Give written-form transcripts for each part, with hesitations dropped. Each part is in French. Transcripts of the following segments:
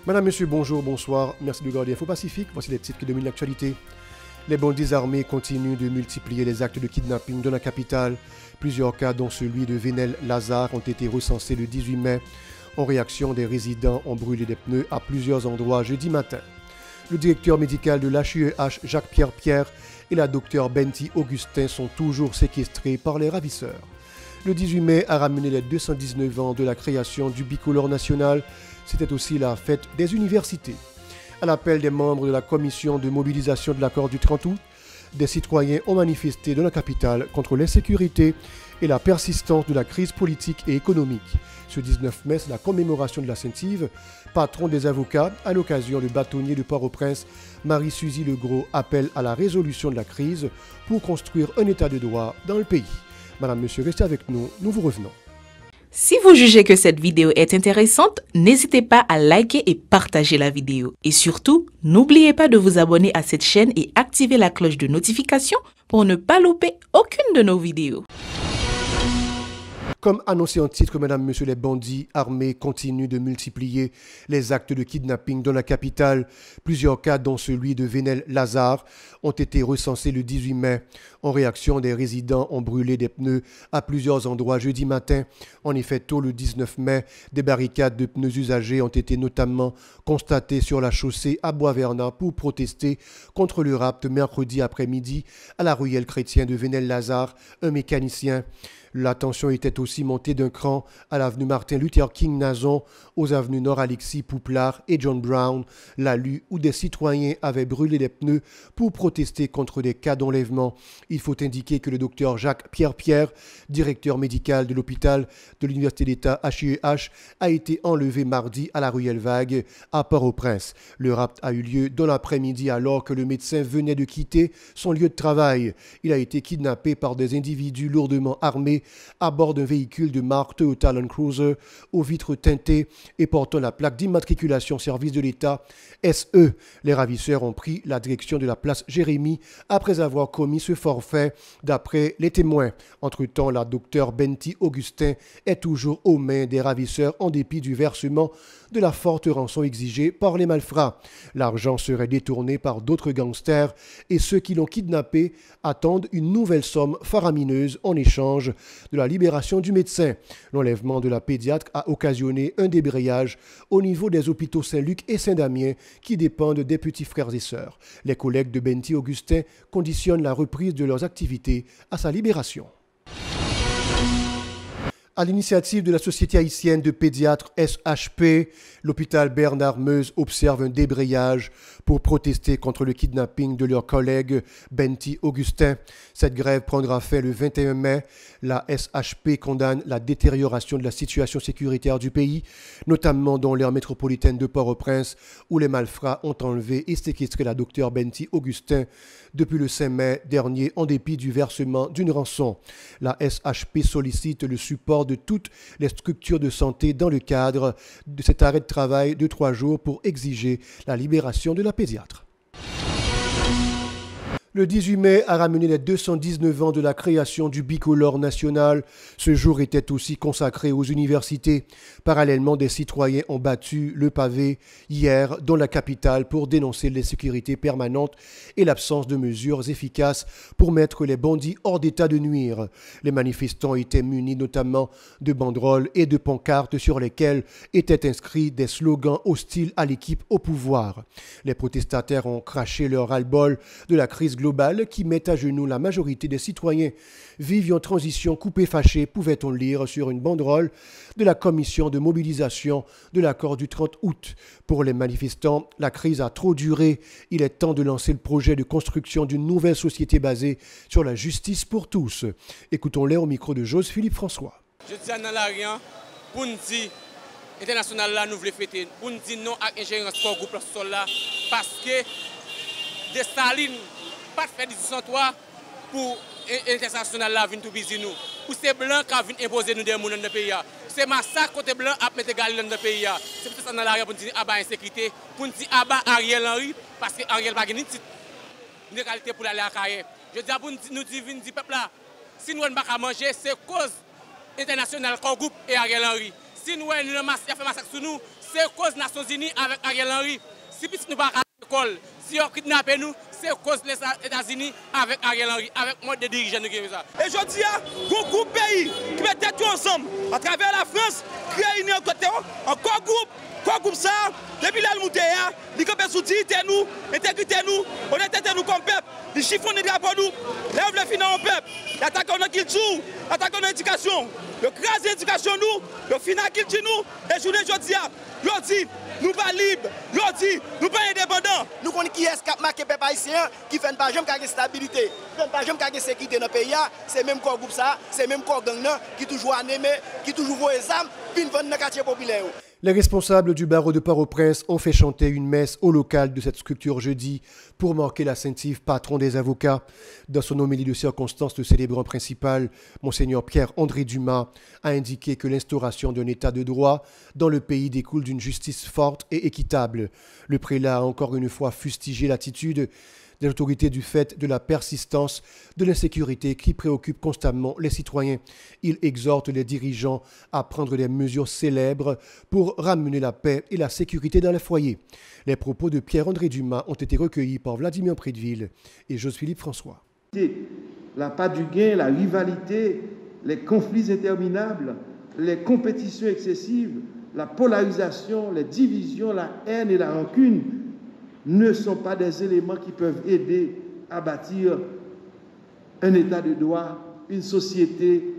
Madame, Monsieur, bonjour, bonsoir. Merci de regarder Info Pacifique. Voici les titres qui dominent l'actualité. Les bandits armés continuent de multiplier les actes de kidnapping dans la capitale. Plusieurs cas, dont celui de Venel Lazare, ont été recensés le 18 mai. En réaction, des résidents ont brûlé des pneus à plusieurs endroits jeudi matin. Le directeur médical de l'HUEH, Jacques-Pierre Pierre, et la docteure Benti Augustin sont toujours séquestrés par les ravisseurs. Le 18 mai a ramené les 219 ans de la création du bicolore national. C'était aussi la fête des universités. À l'appel des membres de la commission de mobilisation de l'accord du 30 août, des citoyens ont manifesté dans la capitale contre l'insécurité et la persistance de la crise politique et économique. Ce 19 mai, c'est la commémoration de la Saint-Yves. Patron des avocats, à l'occasion du bâtonnier de Port-au-Prince, Marie-Suzy Legros appelle à la résolution de la crise pour construire un état de droit dans le pays. Madame, Monsieur, restez avec nous, nous vous revenons. Si vous jugez que cette vidéo est intéressante, n'hésitez pas à liker et partager la vidéo. Et surtout, n'oubliez pas de vous abonner à cette chaîne et activer la cloche de notification pour ne pas louper aucune de nos vidéos. Comme annoncé en titre, Madame, Monsieur, les bandits armés continuent de multiplier les actes de kidnapping dans la capitale. Plusieurs cas, dont celui de Venel Lazare, ont été recensés le 18 mai. En réaction, des résidents ont brûlé des pneus à plusieurs endroits jeudi matin. En effet, tôt le 19 mai, des barricades de pneus usagés ont été notamment constatées sur la chaussée à Bois-Vernat pour protester contre le rapt mercredi après-midi à la ruelle chrétienne de Venel Lazare, un mécanicien. La tension était aussi montée d'un cran à l'avenue Martin Luther King Nazon, aux avenues Nord Alexis Pouplard et John Brown, Lalu, où des citoyens avaient brûlé des pneus pour protester contre des cas d'enlèvement. Il faut indiquer que le docteur Jacques-Pierre Pierre, directeur médical de l'hôpital de l'Université d'État HUEH, a été enlevé mardi à la ruelle Vague à Port-au-Prince. Le rapt a eu lieu dans l'après-midi alors que le médecin venait de quitter son lieu de travail. Il a été kidnappé par des individus lourdement armés à bord d'un véhicule de marque Toyota Land Cruiser aux vitres teintées et portant la plaque d'immatriculation service de l'État SE. Les ravisseurs ont pris la direction de la place Jérémy après avoir commis ce forfait d'après les témoins. Entre-temps, la docteure Benti Augustin est toujours aux mains des ravisseurs en dépit du versement de la forte rançon exigée par les malfrats. L'argent serait détourné par d'autres gangsters et ceux qui l'ont kidnappé attendent une nouvelle somme faramineuse en échange de la libération du médecin. L'enlèvement de la pédiatre a occasionné un débrayage au niveau des hôpitaux Saint-Luc et Saint-Damien qui dépendent des petits frères et sœurs. Les collègues de Benti Augustin conditionnent la reprise de leurs activités à sa libération. À l'initiative de la Société haïtienne de pédiatres SHP, l'hôpital Bernard-Meuse observe un débrayage pour protester contre le kidnapping de leur collègue Benti Augustin. Cette grève prendra fin le 21 mai. La SHP condamne la détérioration de la situation sécuritaire du pays, notamment dans l'aire métropolitaine de Port-au-Prince, où les malfrats ont enlevé et séquestré la docteure Benti Augustin depuis le 5 mai dernier en dépit du versement d'une rançon. La SHP sollicite le support de toutes les structures de santé dans le cadre de cet arrêt de travail de 3 jours pour exiger la libération de la pédiatre. Le 18 mai a ramené les 219 ans de la création du bicolore national. Ce jour était aussi consacré aux universités. Parallèlement, des citoyens ont battu le pavé hier dans la capitale pour dénoncer l'insécurité permanente et l'absence de mesures efficaces pour mettre les bandits hors d'état de nuire. Les manifestants étaient munis notamment de banderoles et de pancartes sur lesquelles étaient inscrits des slogans hostiles à l'équipe au pouvoir. Les protestataires ont craché leur ras-le-bol de la crise globale qui met à genoux la majorité des citoyens. Vive en transition coupée fâchée, pouvait-on lire sur une banderole de la commission de mobilisation de l'accord du 30 août. Pour les manifestants, la crise a trop duré. Il est temps de lancer le projet de construction d'une nouvelle société basée sur la justice pour tous. Écoutons-les au micro de Joseph-Philippe François. Je dis dans l'arrière, pour nous dire, international là, nous voulons fêter, pour nous dire non à l'ingérence pour le groupe sol là, parce que de Staline, pas de faire 1803 pour l'international là, venir tout busy nous. Pour ces blancs qui viennent imposer nous des gens dans le pays. C'est massacre côté blanc à mettre égal dans le pays. C'est pour ça dans l'arrière pour nous dire abat insécurité, pour nous dire abat Ariel Henry, parce que Ariel n'a pas de qualité pour aller à Kaye. Je dis pour nous dire, peuple là, si nous n'avons pas à manger, c'est cause internationale qu'on groupe et Ariel Henry. Si nous avons fait massacre sur nous, c'est cause des Nations Unies avec Ariel Henry. Si nous pas à l'école, si on kidnappe nous, c'est cause des États-Unis avec Ariel Henry, avec moi des dirigeants de ça. Et je dis à un groupe pays qui met tout ensemble à travers la France, créer une côté encore groupe. Quoi groupe ça, depuis la Moutéa, il a soutenu nous, intégrité nous, honnêteté nous comme peuple, il chiffonne les drapeaux nous, lève le finance au peuple, l'attaque en culture, l'attaque en éducation, le crase l'éducation nous, le final culture nous, et je dis, nous pas libres, nous pas indépendants. Nous connaissons qui est-ce qui a marqué peuple haïtien, qui fait pas jamais de stabilité, qui fait pas jamais de sécurité dans le pays, c'est même quoi groupe ça, c'est même quoi gang qui toujours anémé, qui toujours voit les armes, puis vendre dans le quartier populaire. Les responsables du barreau de Port-au-Prince ont fait chanter une messe au local de cette sculpture jeudi pour marquer la Saint-Yves, patron des avocats. Dans son homélie de circonstance, le célébrant principal, Monseigneur Pierre-André Dumas, a indiqué que l'instauration d'un état de droit dans le pays découle d'une justice forte et équitable. Le prélat a encore une fois fustigé l'attitude des autorités du fait de la persistance de l'insécurité qui préoccupe constamment les citoyens. Il exhorte les dirigeants à prendre des mesures célèbres pour ramener la paix et la sécurité dans les foyers. Les propos de Pierre-André Dumas ont été recueillis par Vladimir Prédeville et Joseph-Philippe François. La part du gain, la rivalité, les conflits interminables, les compétitions excessives, la polarisation, les divisions, la haine et la rancune ne sont pas des éléments qui peuvent aider à bâtir un état de droit, une société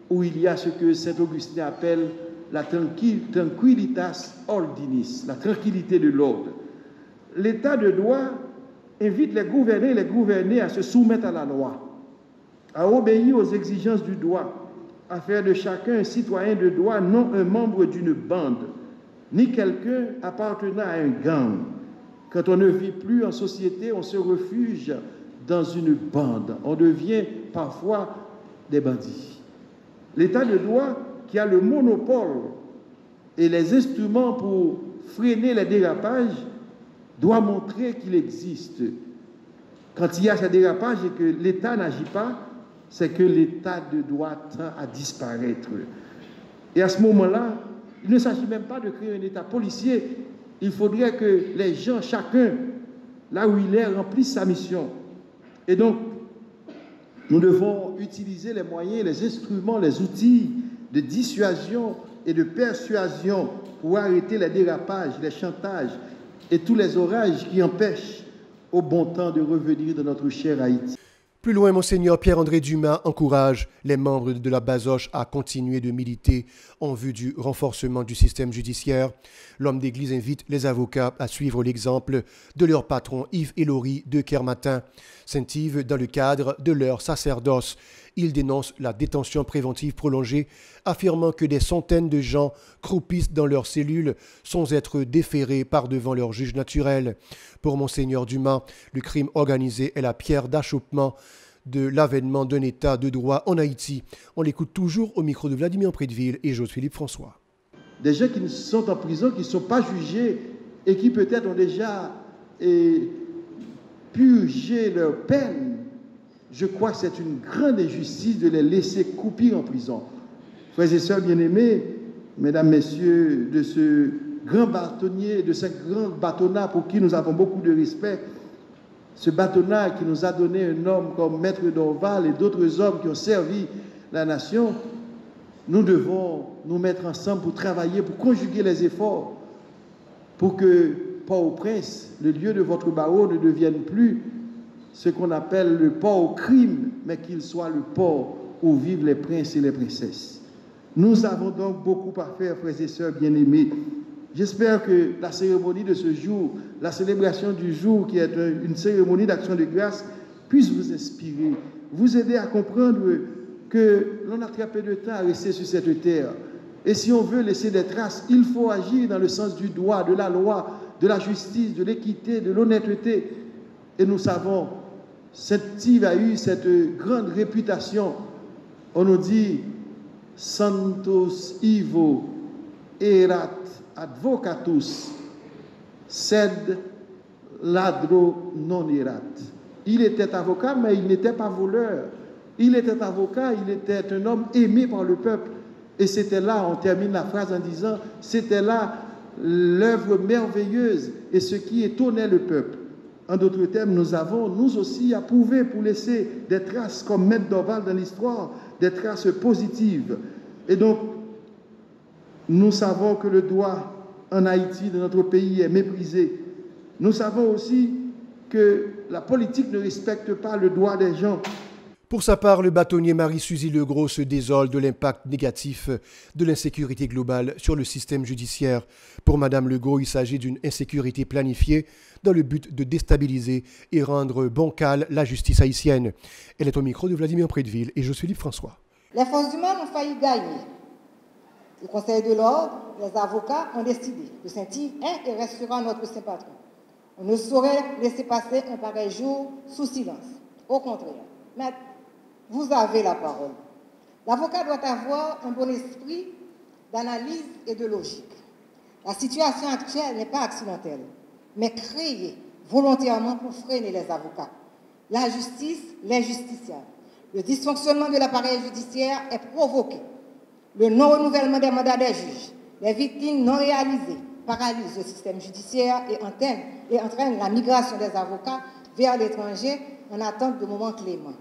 où il y a ce que Saint-Augustin appelle la tranquillitas ordinis, la tranquillité de l'ordre. L'état de droit invite les gouvernés et les gouvernés à se soumettre à la loi, à obéir aux exigences du droit, à faire de chacun un citoyen de droit, non un membre d'une bande, ni quelqu'un appartenant à un gang. Quand on ne vit plus en société, on se refuge dans une bande. On devient parfois des bandits. L'état de droit qui a le monopole et les instruments pour freiner les dérapages doit montrer qu'il existe. Quand il y a ces dérapages et que l'État n'agit pas, c'est que l'état de droit tend à disparaître. Et à ce moment-là, il ne s'agit même pas de créer un État policier. Il faudrait que les gens, chacun, là où il est, remplisse sa mission. Et donc, nous devons utiliser les moyens, les instruments, les outils de dissuasion et de persuasion pour arrêter les dérapages, les chantages et tous les orages qui empêchent au bon temps de revenir dans notre cher Haïti. Plus loin, Monseigneur Pierre-André Dumas encourage les membres de la Bazoche à continuer de militer en vue du renforcement du système judiciaire. L'homme d'église invite les avocats à suivre l'exemple de leur patron Yves Elory de Kermatin, Saint-Yves, dans le cadre de leur sacerdoce. Il dénonce la détention préventive prolongée, affirmant que des centaines de gens croupissent dans leurs cellules sans être déférés par devant leur juge naturel. Pour Monseigneur Dumas, le crime organisé est la pierre d'achoppement de l'avènement d'un état de droit en Haïti. On l'écoute toujours au micro de Vladimir Prédeville et Joseph-Philippe François. Des gens qui sont en prison, qui ne sont pas jugés et qui peut-être ont déjà purgé leur peine. Je crois que c'est une grande injustice de les laisser croupir en prison. Frères et sœurs bien-aimés, mesdames, messieurs, de ce grand bâtonnier, de ce grand bâtonnat pour qui nous avons beaucoup de respect, ce bâtonnat qui nous a donné un homme comme Maître Dorval et d'autres hommes qui ont servi la nation, nous devons nous mettre ensemble pour travailler, pour conjuguer les efforts, pour que Port-au-Prince, le lieu de votre barreau, ne devienne plus ce qu'on appelle le port au crime, mais qu'il soit le port où vivent les princes et les princesses. Nous avons donc beaucoup à faire, frères et sœurs bien-aimés. J'espère que la cérémonie de ce jour, la célébration du jour, qui est une cérémonie d'action de grâce, puisse vous inspirer, vous aider à comprendre que l'on a très peu de temps à rester sur cette terre. Et si on veut laisser des traces, il faut agir dans le sens du droit, de la loi, de la justice, de l'équité, de l'honnêteté. Et nous savons, Saint-Yves a eu cette grande réputation. On nous dit Santos Ivo erat advocatus, sed ladro non erat. Il était avocat, mais il n'était pas voleur. Il était avocat, il était un homme aimé par le peuple. Et c'était là, on termine la phrase en disant, c'était là l'œuvre merveilleuse et ce qui étonnait le peuple. En d'autres termes, nous avons, nous aussi, approuvé pour laisser des traces comme Maître Dorval dans l'histoire, des traces positives. Et donc, nous savons que le droit en Haïti, dans notre pays, est méprisé. Nous savons aussi que la politique ne respecte pas le droit des gens. Pour sa part, le bâtonnier Marie-Suzy Legros se désole de l'impact négatif de l'insécurité globale sur le système judiciaire. Pour Mme Legros, il s'agit d'une insécurité planifiée dans le but de déstabiliser et rendre bancale la justice haïtienne. Elle est au micro de Vladimir Prédeville et je suis Philippe François. Les forces humaines ont failli gagner. Le Conseil de l'ordre, les avocats ont décidé que Saint-Yves et restera notre saint patron. On ne saurait laisser passer un pareil jour sous silence. Au contraire. Mais vous avez la parole. L'avocat doit avoir un bon esprit d'analyse et de logique. La situation actuelle n'est pas accidentelle, mais créée volontairement pour freiner les avocats, la justice, les justiciables. Le dysfonctionnement de l'appareil judiciaire est provoqué. Le non-renouvellement des mandats des juges, les victimes non réalisées paralysent le système judiciaire et entraînent la migration des avocats vers l'étranger en attente de moments cléments.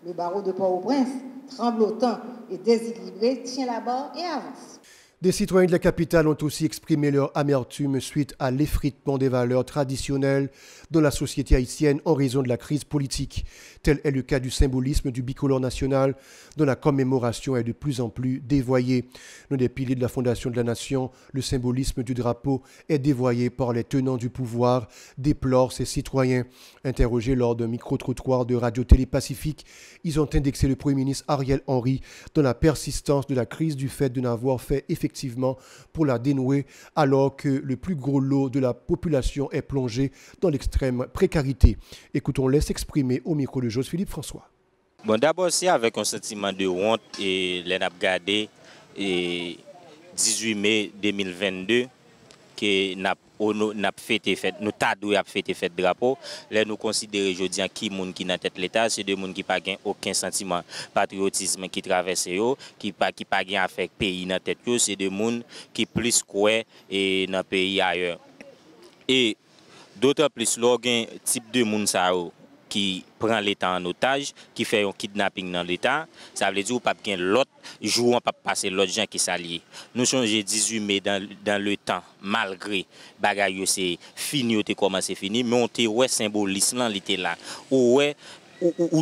Le barreau de Port-au-Prince, tremblotant et déséquilibré, tient la barre et avance. Des citoyens de la capitale ont aussi exprimé leur amertume suite à l'effritement des valeurs traditionnelles dans la société haïtienne en raison de la crise politique. Tel est le cas du symbolisme du bicolore national dont la commémoration est de plus en plus dévoyée. L'un des piliers de la Fondation de la Nation, le symbolisme du drapeau est dévoyé par les tenants du pouvoir, déplorent ces citoyens. Interrogés lors d'un micro-trottoir de Radio-Télé Pacifique, ils ont indexé le Premier ministre Ariel Henry dans la persistance de la crise du fait de n'avoir fait effectivement pour la dénouer alors que le plus gros lot de la population est plongé dans l'extrême précarité. Écoutons-les s'exprimer au micro de Philippe François. Bon, d'abord, c'est avec un sentiment de honte et les n'a gardé et 18 mai 2022 que n'a fêté nous tadou a fêté fête drapeau. Là nous considérons aujourd'hui qui monde qui dans tête l'état, c'est des monde qui pas gain aucun sentiment patriotisme qui traverse yo, qui pas gain avec pays dans tête yo, c'est des monde qui plus quoi et dans pays ailleurs. Et d'autant plus l'organe type de monde ça qui prend l'État en otage, qui fait un kidnapping dans l'État, ça veut dire qu'on ne peut pas l'autre jour, on ne peut pas passer l'autre gens qui s'allient. Nous sommes 18 mai dans le temps, malgré bagaille c'est fini, c'est commencé fini, mais on te ouais symbolisme là, il était là. Ou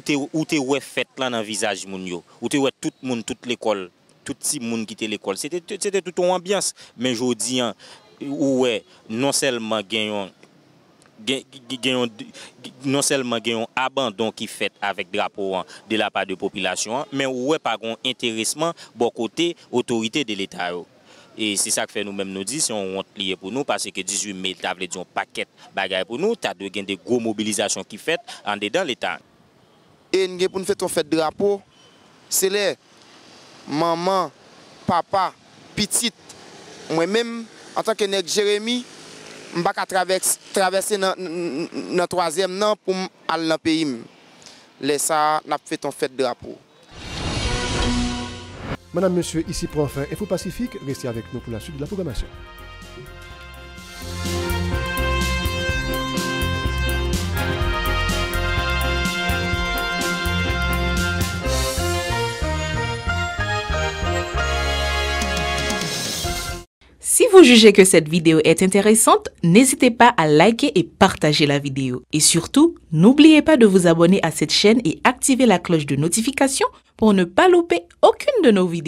te ouais fête là dans le visage moun yo, ou te ouais tout le monde, toute l'école, tout le monde qui était l'école. C'était toute une ambiance, mais aujourd'hui, ouais, non seulement gagnons non seulement un abandon qui fait avec drapeau de la part de la population, mais ouais pas un intéressement bon côté autorité de l'État. Et c'est ça que fait nous-mêmes nous dit, si on lié pour nous, parce que 18 mai, tu as dit un paquet de bagages pour nous, tu as des gros mobilisations qui fait en dedans l'État. Et nous pour nous faire ton fête drapeau, c'est les maman, papa, petite, moi-même, en tant que nèg Jérémy, je ne vais pas traverser dans le troisième an pour aller dans le pays. Laisse ça, nous avons fait ton fête drapeau. Madame, Monsieur, ici pour enfin Info Pacifique. Restez avec nous pour la suite de la programmation. Si vous jugez que cette vidéo est intéressante, n'hésitez pas à liker et partager la vidéo. Et surtout, n'oubliez pas de vous abonner à cette chaîne et activer la cloche de notification pour ne pas louper aucune de nos vidéos.